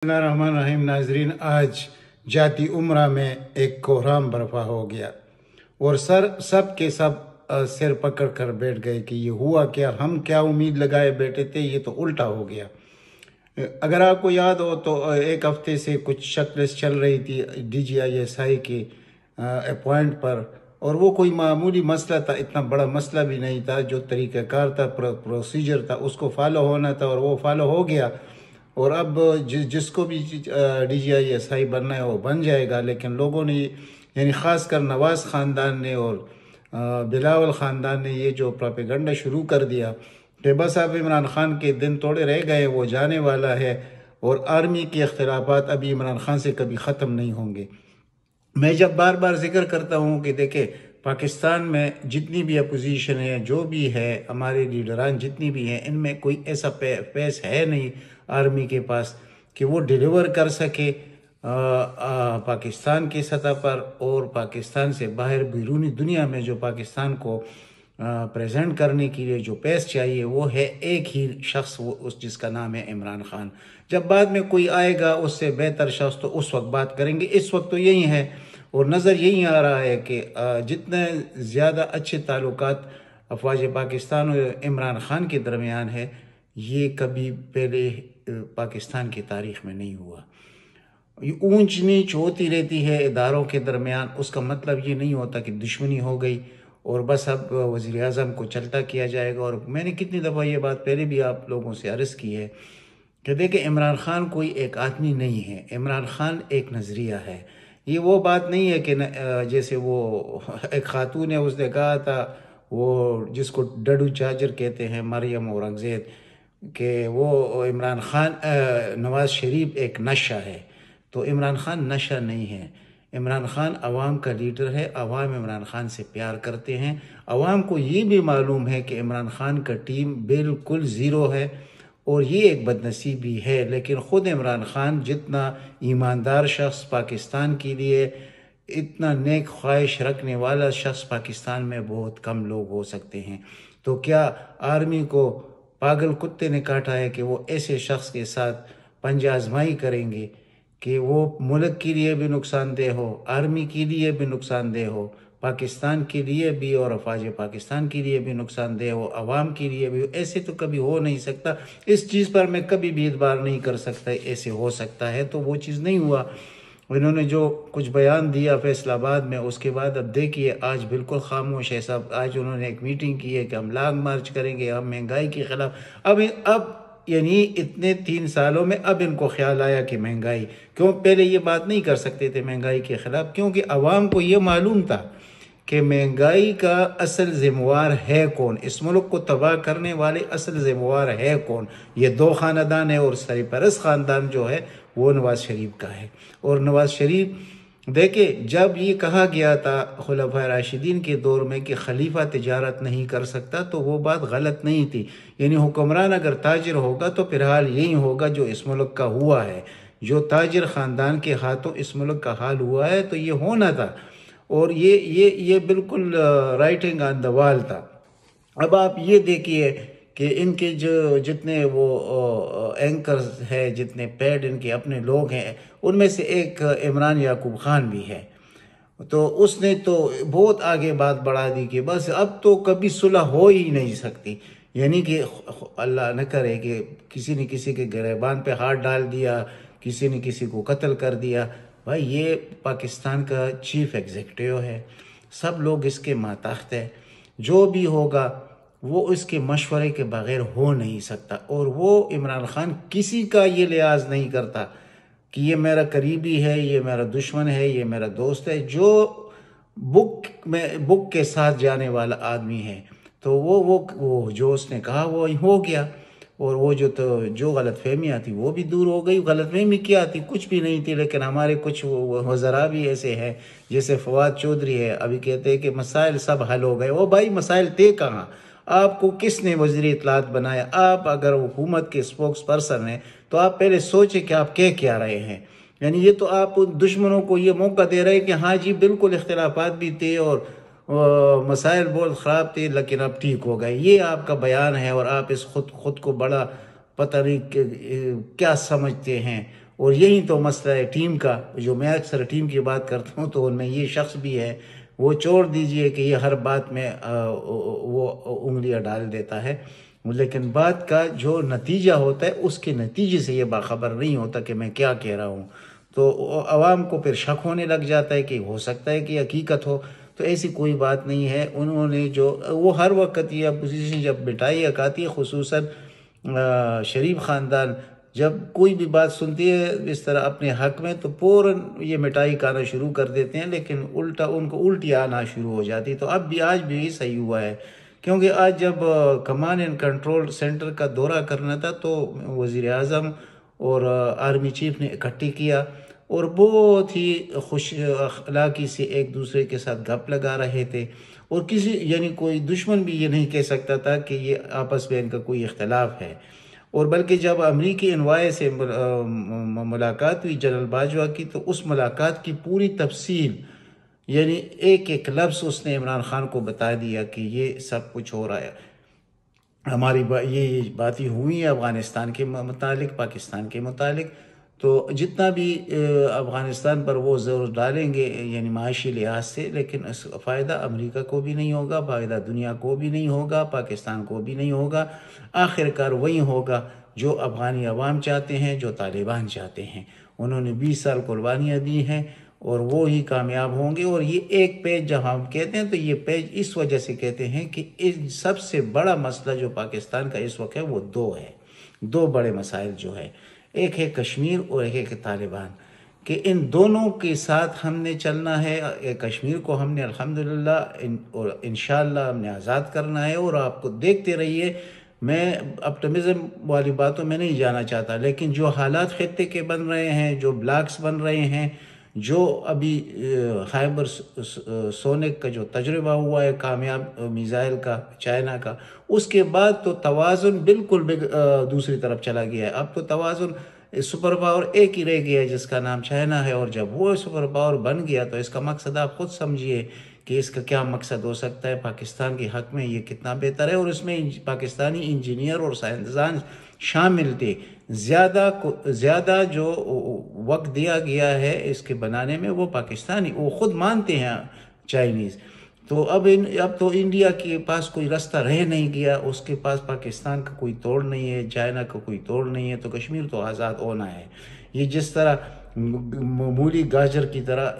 بسم اللہ الرحمن الرحیم۔ ناظرین، آج جاتی عمرہ میں ایک کوہرام برپا ہو گیا اور سب کے سب سر پکڑ کر بیٹھ گئے کہ یہ ہوا کیا، ہم کیا امید لگائے بیٹھے تھے، یہ تو الٹا ہو گیا۔ اگر آپ کو یاد ہو تو ایک ہفتے سے کچھ شکلس چل رہی تھی DGISI کے اپوائنٹ پر، اور وہ کوئی معمولی مسئلہ تھا، اتنا بڑا مسئلہ بھی نہیں تھا۔ جو طریقہ کار تھا، پروسیجر تھا، اس کو فالو ہونا تھا اور وہ فالو ہو گیا۔ اور اب جس کو بھی DGISI بننا ہے وہ بن جائے گا، لیکن لوگوں نے یعنی خاص کر نواز خاندان نے اور بلاول خاندان نے یہ جو پروپیگنڈا شروع کر دیا کہ بس اب عمران خان کے دن تھوڑے رہ گئے، وہ جانے والا ہے اور آرمی کے اختلافات ابھی عمران خان سے کبھی ختم نہیں ہوں گے۔ میں جب بار بار ذکر کرتا ہوں کہ دیکھیں، پاکستان میں جتنی بھی اپوزیشن ہے، جو بھی ہے، ہمارے لیڈران جتنی بھی ہیں، ان میں کوئی ایسا پیس ہے نہیں آرمی کے پاس کہ وہ ڈیلیور کر سکے پاکستان کی سطح پر اور پاکستان سے باہر بیرونی دنیا میں جو پاکستان کو پریزنٹ کرنے کے لیے جو پیس چاہیے، وہ ہے ایک ہی شخص، وہ جس کا نام ہے عمران خان۔ جب بعد میں کوئی آئے گا اس سے بہتر شخص تو اس وقت بات کریں گے، اس وقت تو یہی ہے۔ اور نظر یہی آ رہا ہے کہ جتنے زیادہ اچھے تعلقات افواج پاکستان اور عمران خان کے درمیان ہے، یہ کبھی پہلے پاکستان کی تاریخ میں نہیں ہوا۔ یہ اونچ نیچ ہوتی رہتی ہے اداروں کے درمیان، اس کا مطلب یہ نہیں ہوتا کہ دشمنی ہو گئی اور بس اب وزیر اعظم کو چلتا کیا جائے گا۔ اور میں نے کتنی دفعہ یہ بات پہلے بھی آپ لوگوں سے عرض کی ہے کہ دیکھیں، عمران خان کوئی ایک آدمی نہیں ہے، عمران خان ایک نظریہ ہے۔ یہ وہ بات نہیں ہے کہ جیسے وہ ایک خاتون ہے، اس نے کہا تھا، وہ جس کو ڈڈو چاچر کہتے ہیں، مریم اورنگزیب، کہ وہ عمران خان نواز شریف ایک نشہ ہے۔ تو عمران خان نشہ نہیں ہے، عمران خان عوام کا لیڈر ہے، عوام عمران خان سے پیار کرتے ہیں۔ عوام کو یہ بھی معلوم ہے کہ عمران خان کا ٹیم بالکل زیرو ہے اور یہ ایک بدنصیبی ہے، لیکن خود عمران خان جتنا ایماندار شخص پاکستان کے لیے، اتنا نیک خواہش رکھنے والا شخص پاکستان میں بہت کم لوگ ہو سکتے ہیں۔ تو کیا آرمی کو پاگل کتے نے کاٹا ہے کہ وہ ایسے شخص کے ساتھ پنجہ آزمائی کریں گے کہ وہ ملک کے لیے بھی نقصان دہ ہو، آرمی کے لیے بھی نقصان دہ ہو، پاکستان کے لیے بھی اور افواج پاکستان کے لیے بھی نقصان دہ ہو، عوام کے لیے بھی؟ ایسے تو کبھی ہو نہیں سکتا۔ اس چیز پر میں کبھی بھی اعتبار نہیں کر سکتا ایسے ہو سکتا ہے، تو وہ چیز نہیں ہوا۔ انہوں نے جو کچھ بیان دیا فیصل آباد میں، اس کے بعد اب دیکھیے آج بالکل خاموش ہے سب۔ آج انہوں نے ایک میٹنگ کی ہے کہ ہم لانگ مارچ کریں گے، ہم مہنگائی کے خلاف۔ اب یعنی اتنے 3 سالوں میں اب ان کو خیال آیا کہ مہنگائی کیوں، پہلے یہ بات نہیں کر سکتے تھے مہنگائی کے خلاف، کیونکہ عوام کو یہ معلوم تھا کہ مہنگائی کا اصل ذمہ وار ہے کون، اس ملک کو تباہ کرنے والے اصل ذمہ وار ہے کون؟ یہ 2 خاندان ہے، اور سرپرست خاندان جو ہے وہ نواز شریف کا ہے۔ اور نواز شریف، دیکھیں، جب یہ کہا گیا تھا خلفائے راشدین کے دور میں کہ خلیفہ تجارت نہیں کر سکتا، تو وہ بات غلط نہیں تھی۔ یعنی حکمران اگر تاجر ہوگا تو پھر حال یہی ہوگا جو اس ملک کا ہوا ہے، جو تاجر خاندان کے ہاتھوں اس ملک کا حال ہوا ہے، تو یہ ہونا تھا، اور یہ بالکل رائٹنگ آن دا وال تھا۔ اب آپ یہ دیکھیے کہ ان کے جو جتنے وہ اینکرز ہیں، جتنے پیڈ ان کے اپنے لوگ ہیں، ان میں سے ایک عمران یعقوب خان بھی ہے، تو اس نے تو بہت آگے بات بڑھا دی کہ بس اب تو کبھی صلح ہو ہی نہیں سکتی۔ یعنی کہ اللہ نہ کرے کہ کسی نے کسی کے گریبان پہ ہاتھ ڈال دیا، کسی نے کسی کو قتل کر دیا۔ بھائی، یہ پاکستان کا چیف ایگزیکٹو ہے، سب لوگ اس کے ماتحت ہیں، جو بھی ہوگا وہ اس کے مشورے کے بغیر ہو نہیں سکتا۔ اور وہ عمران خان کسی کا یہ لحاظ نہیں کرتا کہ یہ میرا قریبی ہے، یہ میرا دشمن ہے، یہ میرا دوست ہے۔ جو بک کے ساتھ جانے والا آدمی ہے، تو وہ جو اس نے کہا وہ ہو گیا، اور وہ جو غلط فہمیاں تھی وہ بھی دور ہو گئی۔ غلط فہمی کیا تھی؟ کچھ بھی نہیں تھی، لیکن ہمارے کچھ وزراء بھی ایسے ہیں، جیسے فواد چودھری ہے، ابھی کہتے ہیں کہ مسائل سب حل ہو گئے۔ وہ بھائی، مسائل تھے کہاں؟ آپ کو کس نے وزیر اطلاعات بنایا؟ آپ اگر حکومت کے اسپوکس پرسن ہیں تو آپ پہلے سوچیں کہ آپ کیا رہے ہیں۔ یعنی یہ تو آپ دشمنوں کو یہ موقع دے رہے ہیں کہ ہاں جی بالکل اختلافات بھی تھے اور مسائل بہت خراب تھے، لیکن اب ٹھیک ہو گئے۔ یہ آپ کا بیان ہے، اور آپ اس خود کو بڑا پتہ نہیں کیا سمجھتے ہیں، اور یہی تو مسئلہ ہے ٹیم کا، جو میں اکثر ٹیم کی بات کرتا ہوں تو ان میں یہ شخص بھی ہے، وہ چھوڑ دیجئے کہ یہ ہر بات میں وہ انگلیاں ڈال دیتا ہے، لیکن بات کا جو نتیجہ ہوتا ہے اس کے نتیجے سے یہ باخبر نہیں ہوتا کہ میں کیا کہہ رہا ہوں، تو عوام کو پھر شک ہونے لگ جاتا ہے کہ ہو سکتا ہے کہ حقیقت ہو، تو ایسی کوئی بات نہیں ہے۔ انہوں نے جو وہ ہر وقت یہ اپوزیشن جب مٹائی اکاتی ہے، خصوصاً شریف خاندان جب کوئی بھی بات سنتی ہے اس طرح اپنے حق میں تو فوراً یہ مٹائی کھانا شروع کر دیتے ہیں، لیکن الٹا ان کو الٹی آنا شروع ہو جاتی، تو آج بھی صحیح ہوا ہے، کیونکہ آج جب کمانڈ اینڈ کنٹرول سینٹر کا دورہ کرنا تھا تو وزیر اعظم اور آرمی چیف نے اکٹھے کیا اور بہت ہی خوش اخلاقی سے ایک دوسرے کے ساتھ گپ لگا رہے تھے، اور کسی یعنی کوئی دشمن بھی یہ نہیں کہہ سکتا تھا کہ یہ آپس میں ان کا کوئی اختلاف ہے۔ اور بلکہ جب امریکی انوائے سے ملاقات ہوئی جنرل باجوہ کی، تو اس ملاقات کی پوری تفصیل یعنی ایک ایک لفظ اس نے عمران خان کو بتا دیا کہ یہ سب کچھ ہو رہا ہے، ہماری یہ باتیں ہوئی ہیں افغانستان کے متعلق، پاکستان کے متعلق، تو جتنا بھی افغانستان پر وہ زور ڈالیں گے یعنی معاشی لحاظ سے، لیکن اس کا فائدہ امریکہ کو بھی نہیں ہوگا، فائدہ دنیا کو بھی نہیں ہوگا، پاکستان کو بھی نہیں ہوگا، آخر کار وہی ہوگا جو افغانی عوام چاہتے ہیں، جو طالبان چاہتے ہیں۔ انہوں نے 20 سال قربانیاں دی ہیں اور وہ ہی کامیاب ہوں گے۔ اور یہ ایک پیج جب ہم کہتے ہیں تو یہ پیج اس وجہ سے کہتے ہیں کہ سب سے بڑا مسئلہ جو پاکستان کا اس وقت ہے وہ دو بڑے مسائل جو ہے، ایک ہے کشمیر اور ایک ہے طالبان، کہ ان دونوں کے ساتھ ہم نے چلنا ہے۔ کشمیر کو ہم نے الحمدللہ اور انشاءاللہ ہم نے آزاد کرنا ہے، اور آپ کو دیکھتے رہیے، میں اپٹمزم والی باتوں میں نہیں جانا چاہتا، لیکن جو حالات خطے کے بن رہے ہیں، جو بلاکس بن رہے ہیں، جو ابھی خیبر سونک کا جو تجربہ ہوا ہے کامیاب میزائل کا چائنا کا، اس کے بعد تو توازن بالکل دوسری طرف چلا گیا ہے۔ اب تو توازن سپر پاور ایک ہی رہ گیا ہے جس کا نام چائنا ہے، اور جب وہ سپر پاور بن گیا تو اس کا مقصد آپ خود سمجھیے کہ اس کا کیا مقصد ہو سکتا ہے، پاکستان کے حق میں یہ کتنا بہتر ہے، اور اس میں پاکستانی انجینئر اور سائنسدان شامل تھے۔ زیادہ جو وقت دیا گیا ہے اس کے بنانے میں وہ پاکستانی، وہ خود مانتے ہیں چائنیز، تو اب تو انڈیا کے پاس کوئی راستہ رہ نہیں گیا، اس کے پاس پاکستان کا کوئی توڑ نہیں ہے، چائنا کا کوئی توڑ نہیں ہے، تو کشمیر تو آزاد ہونا ہے۔ یہ جس طرح مولی گاجر کی طرح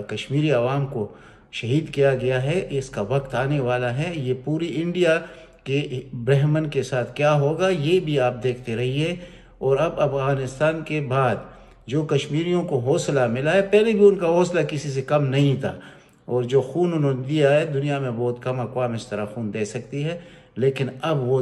کشمیری عوام کو شہید کیا گیا ہے، اس کا وقت آنے والا ہے، یہ پوری انڈیا کے برہمن کے ساتھ کیا ہوگا یہ بھی آپ دیکھتے رہیے۔ اور اب افغانستان کے بعد جو کشمیریوں کو حوصلہ ملا ہے، پہلے بھی ان کا حوصلہ کسی سے کم نہیں تھا، اور جو خون انہوں نے دیا ہے، دنیا میں بہت کم اقوام اس طرح خون دے سکتی ہے، لیکن اب وہ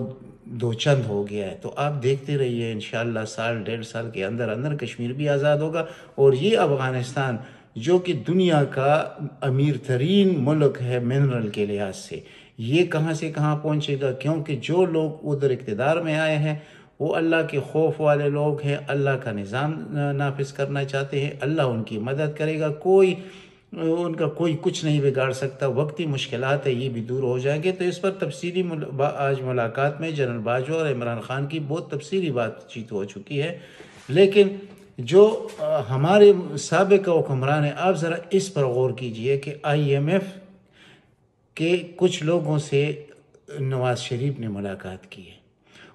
دو چند ہو گیا ہے، تو آپ دیکھتے رہیے انشاءاللہ سال 1.5 سال کے اندر کشمیر بھی آزاد ہوگا، اور یہ افغانستان جو کہ دنیا کا امیر ترین ملک ہے منرل کے لحاظ سے، یہ کہاں سے کہاں پہنچے گا، کیونکہ جو لوگ ادھر اقتدار میں آئے ہیں وہ اللہ کے خوف والے لوگ ہیں، اللہ کا نظام نافذ کرنا چاہتے ہیں، اللہ ان کی مدد کرے گا، ان کا کوئی کچھ نہیں بگاڑ سکتا، وقتی مشکلات ہے یہ بھی دور ہو جائیں گے۔ تو اس پر تفصیلی آج ملاقات میں جنرل باجوہ اور عمران خان کی بہت تفصیلی بات چیت ہو چکی ہے، لیکن جو ہمارے سابق حکمران ہیں، آپ ذرا اس پر غور کیجئے کہ IMF کے کچھ لوگوں سے نواز شریف نے ملاقات کی ہے،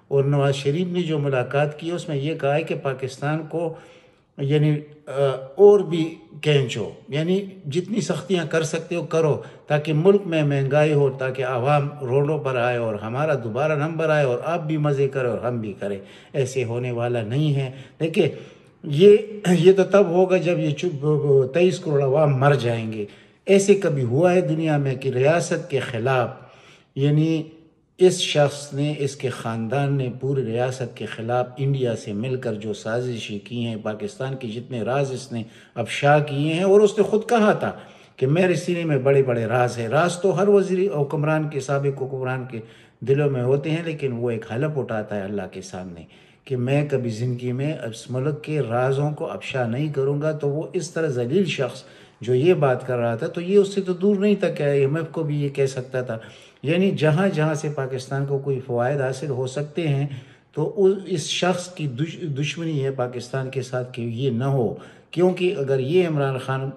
اور نواز شریف نے جو ملاقات کی اس میں یہ کہا ہے کہ پاکستان کو یعنی اور بھی کھینچو، یعنی جتنی سختیاں کر سکتے ہو کرو، تاکہ ملک میں مہنگائی ہو، تاکہ عوام روڈوں پر آئے اور ہمارا دوبارہ نمبر آئے اور آپ بھی مزے کریں اور ہم بھی کریں۔ ایسے ہونے والا نہیں ہے، دیکھیں یہ تو تب ہوگا جب یہ 23 کروڑ عوام مر جائیں گے۔ ایسے کبھی ہوا ہے دنیا میں کہ ریاست کے خلاف یعنی اس شخص نے، اس کے خاندان نے پوری ریاست کے خلاف انڈیا سے مل کر جو سازشیں کی ہیں، پاکستان کے جتنے راز اس نے افشا کیے ہیں، اور اس نے خود کہا تھا کہ میرے سینے میں بڑے بڑے راز ہیں۔ راز تو ہر وزیر حکمران کے، سابق حکمران کے دلوں میں ہوتے ہیں، لیکن وہ ایک حلف اٹھاتا ہے اللہ کے سامنے کہ میں کبھی زندگی میں اس ملک کے رازوں کو افشا نہیں کروں گا، تو وہ اس طرح ذلیل شخص جو یہ بات کر رہا تھا، تو یہ اس سے تو دور نہیں تھا کہ IMF کو بھی یہ کہہ سکتا تھا۔ یعنی جہاں جہاں سے پاکستان کو کوئی فوائد حاصل ہو سکتے ہیں تو اس شخص کی دشمنی ہے پاکستان کے ساتھ کہ یہ نہ ہو، کیونکہ اگر یہ عمران خان،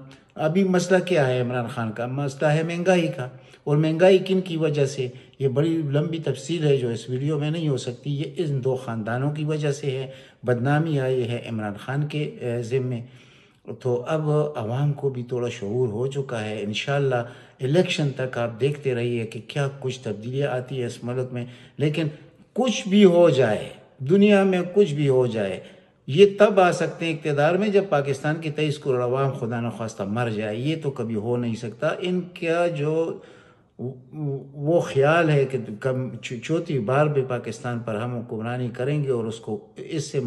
ابھی مسئلہ کیا ہے عمران خان کا؟ مسئلہ ہے مہنگائی کا، اور مہنگائی کن کی وجہ سے؟ یہ بڑی لمبی تفصیل ہے جو اس ویڈیو میں نہیں ہو سکتی۔ یہ ان دو خاندانوں کی وجہ سے ہے، بدنامی آئی ہے عمران خان کے ذمے۔ تو اب عوام کو بھی تھوڑا شعور ہو چکا ہے۔ انشاءاللہ الیکشن تک آپ دیکھتے رہیے کہ کیا کچھ تبدیلیاں آتی ہے اس ملک میں۔ لیکن کچھ بھی ہو جائے، دنیا میں کچھ بھی ہو جائے، یہ تب آ سکتے ہیں اقتدار میں جب پاکستان کی 23 کروڑ عوام خدا نخواستہ مر جائے۔ یہ تو کبھی ہو نہیں سکتا۔ ان کا جو وہ خیال ہے کہ چوتھی بار بھی پاکستان پر ہم حکمرانی کریں گے اور اس کو اس سے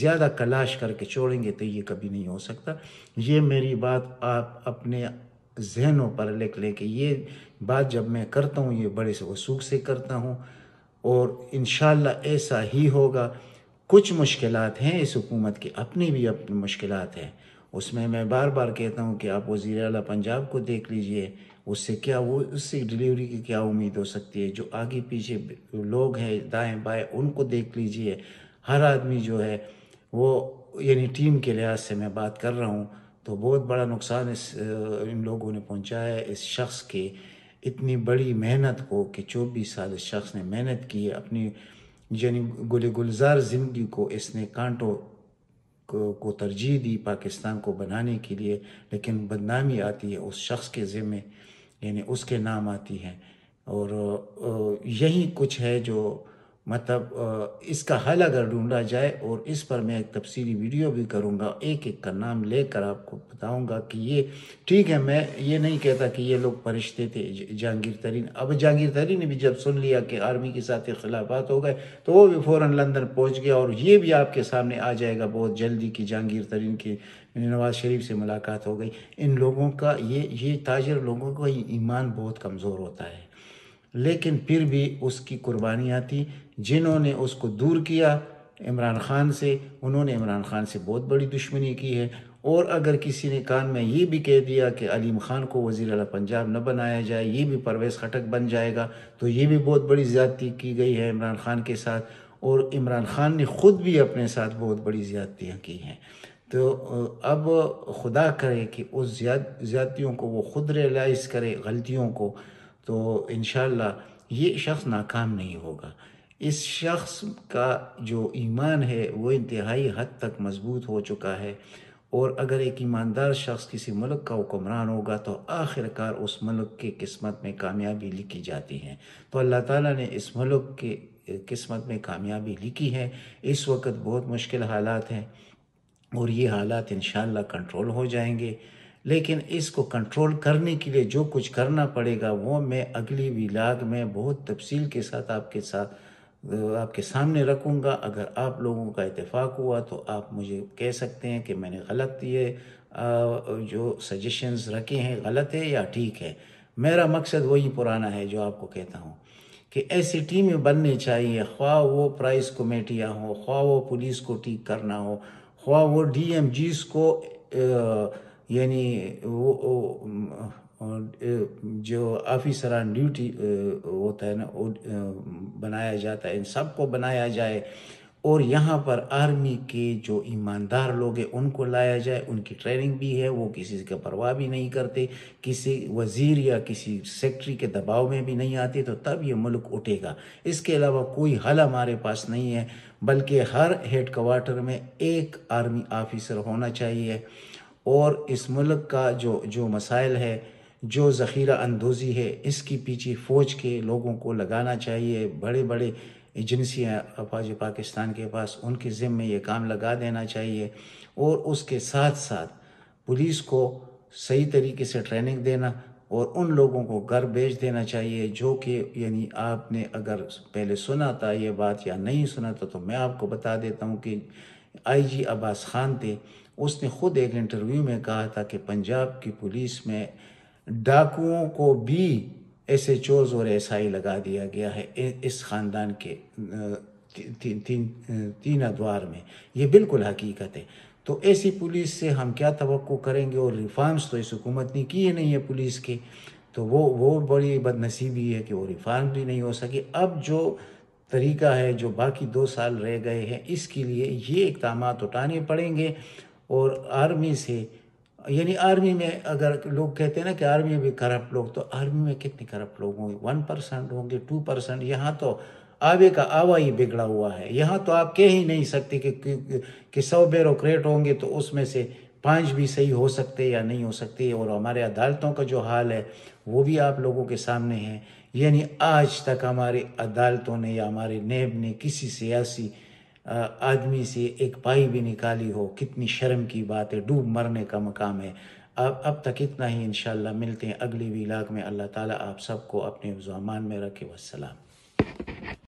زیادہ کلاش کر کے چھوڑیں گے، تو یہ کبھی نہیں ہو سکتا۔ یہ میری بات آپ اپنے ذہنوں پر لکھ لیں کہ یہ بات جب میں کرتا ہوں یہ بڑے سے وثوق سے کرتا ہوں، اور انشاءاللہ ایسا ہی ہوگا۔ کچھ مشکلات ہیں اس حکومت کی، اپنی مشکلات ہیں، اس میں بار بار کہتا ہوں کہ آپ وزیر اعلیٰ پنجاب کو دیکھ لیجئے، اس سے ڈیلیوری کی کیا امید ہو سکتی ہے؟ جو آگے پیچھے لوگ ہیں دائیں بائیں ان کو دیکھ لیجئے، ہر آدمی جو ہے وہ، یعنی ٹیم کے لحاظ سے میں بات کر رہا ہوں، تو بہت بڑا نقصان ان لوگوں نے پہنچایا ہے اس شخص کے اتنی بڑی محنت کو، کہ 24 سال اس شخص نے محنت کی ہے اپنی، یعنی گلزار زندگی کو اس نے کانٹوں کو ترجیح دی پاکستان کو بنانے کے لیے، لیکن بدنامی آتی ہے اس شخص کے ذمے، یعنی اس کے نام آتی ہے۔ اور یہی کچھ ہے جو مطلب اس کا حل اگر ڈھونڈا جائے، اور اس پر میں ایک تفصیلی ویڈیو بھی کروں گا، ایک ایک کا نام لے کر آپ کو بتاؤں گا کہ یہ ٹھیک ہے۔ میں یہ نہیں کہتا کہ یہ لوگ فرشتے تھے جہانگیر ترین۔ اب جہانگیر ترین نے بھی جب سن لیا کہ آرمی کے ساتھ اختلافات ہو گئے تو وہ بھی فوراً لندن پہنچ گیا، اور یہ بھی آپ کے سامنے آ جائے گا بہت جلدی کہ جہانگیر ترین کی نواز شریف سے ملاقات ہو گئی۔ ان لوگوں کا یہ تاجر لوگوں کا ایمان بہت کمزور ہوتا ہے، لیکن پھر بھی اس کی قربانیاں تھیں۔ جنہوں نے اس کو دور کیا عمران خان سے، انہوں نے عمران خان سے بہت بڑی دشمنی کی ہے۔ اور اگر کسی نے کان میں یہ بھی کہہ دیا کہ علیم خان کو وزیر اعلیٰ پنجاب نہ بنایا جائے، یہ بھی پرویز خٹک بن جائے گا، تو یہ بھی بہت بڑی زیادتی کی گئی ہے عمران خان کے ساتھ، اور عمران خان نے خود بھی اپنے ساتھ بہت بڑی زیادتیاں کی ہیں۔ تو اب خدا کرے کہ اس زیادتیوں کو وہ خود ریئلائز کرے، غلطیوں کو، تو انشاءاللہ یہ شخص ناکام نہیں ہوگا۔ اس شخص کا جو ایمان ہے وہ انتہائی حد تک مضبوط ہو چکا ہے، اور اگر ایک ایماندار شخص کسی ملک کا حکمران ہوگا تو آخر کار اس ملک کی قسمت میں کامیابی لکھی جاتی ہے۔ تو اللہ تعالیٰ نے اس ملک کے قسمت میں کامیابی لکھی ہے۔ اس وقت بہت مشکل حالات ہیں، اور یہ حالات انشاءاللہ کنٹرول ہو جائیں گے، لیکن اس کو کنٹرول کرنے کے لیے جو کچھ کرنا پڑے گا وہ میں اگلی ویلاگ میں بہت تفصیل کے ساتھ آپ کے سامنے رکھوں گا۔ اگر آپ لوگوں کا اتفاق ہوا تو آپ مجھے کہہ سکتے ہیں کہ میں نے غلط یہ جو سجیشنز رکھے ہیں غلط ہے یا ٹھیک ہے۔ میرا مقصد وہی پرانا ہے جو آپ کو کہتا ہوں کہ ایسی ٹیمیں بننی چاہیے، خواہ وہ پرائز کمیٹیاں ہوں، خواہ وہ پولیس کو ٹھیک کرنا ہو، خواہ وہ ڈی ایم جیز کو یعنی جو آفیسران ڈیوٹی ہوتا ہے نا بنایا جاتا ہے، ان سب کو بنایا جائے، اور یہاں پر آرمی کے جو ایماندار لوگ ہیں ان کو لایا جائے، ان کی ٹریننگ بھی ہے، وہ کسی کا پرواہ بھی نہیں کرتے، کسی وزیر یا کسی سیکٹری کے دباؤ میں بھی نہیں آتے، تو تب یہ ملک اٹھے گا۔ اس کے علاوہ کوئی حل ہمارے پاس نہیں ہے، بلکہ ہر ہیڈ کوارٹر میں ایک آرمی آفیسر ہونا چاہیے، اور اس ملک کا جو مسائل ہے، جو ذخیرہ اندوزی ہے، اس کی پیچھے فوج کے لوگوں کو لگانا چاہیے، بڑے بڑے ایجنسیاں افواج پاکستان کے پاس، ان کے ذمے یہ کام لگا دینا چاہیے، اور اس کے ساتھ ساتھ پولیس کو صحیح طریقے سے ٹریننگ دینا، اور ان لوگوں کو گھر بھیج دینا چاہیے جو کہ یعنی آپ نے اگر پہلے سنا تھا یہ بات یا نہیں سنا تھا تو میں آپ کو بتا دیتا ہوں کہ آئی جی عباس خان تھے، اس نے خود ایک انٹرویو میں کہا تھا کہ پنجاب کی پولیس میں ڈاکوؤں کو بھی ایسے چوز اور ایسائی لگا دیا گیا ہے اس خاندان کے تین ادوار میں۔ یہ بالکل حقیقت ہے۔ تو ایسی پولیس سے ہم کیا توقع کریں گے؟ اور ریفارمز تو اس حکومت نے کیے نہیں ہے پولیس کے، تو وہ بڑی بد نصیبی ہے کہ وہ ریفارم بھی نہیں ہو سکے۔ اب جو طریقہ ہے جو باقی 2 سال رہ گئے ہیں، اس کے لیے یہ اقدامات اٹھانے پڑیں گے۔ اور آرمی سے، یعنی آرمی میں اگر لوگ کہتے ہیں نا کہ آرمی میں بھی کرپٹ لوگ، تو آرمی میں کتنے کرپٹ لوگ ہوں گے؟ 1% ہوں گے، 2%۔ یہاں تو آبے کا آوا ہی بگڑا ہوا ہے۔ یہاں تو آپ کہہ ہی نہیں سکتے کہ 100 بیوروکریٹ ہوں گے تو اس میں سے 5 بھی صحیح ہو سکتے یا نہیں ہو سکتے۔ اور ہمارے عدالتوں کا جو حال ہے وہ بھی آپ لوگوں کے سامنے ہے۔ یعنی آج تک ہماری عدالتوں نے یا ہمارے نیب نے کسی سیاسی آدمی سے ایک پائی بھی نکالی ہو، کتنی شرم کی بات ہے، ڈوب مرنے کا مقام ہے۔ اب تک اتنا ہی، انشاءاللہ ملتے ہیں اگلی ویلاگ میں۔ اللہ تعالیٰ آپ سب کو اپنے امان میں رکھے۔ والسلام۔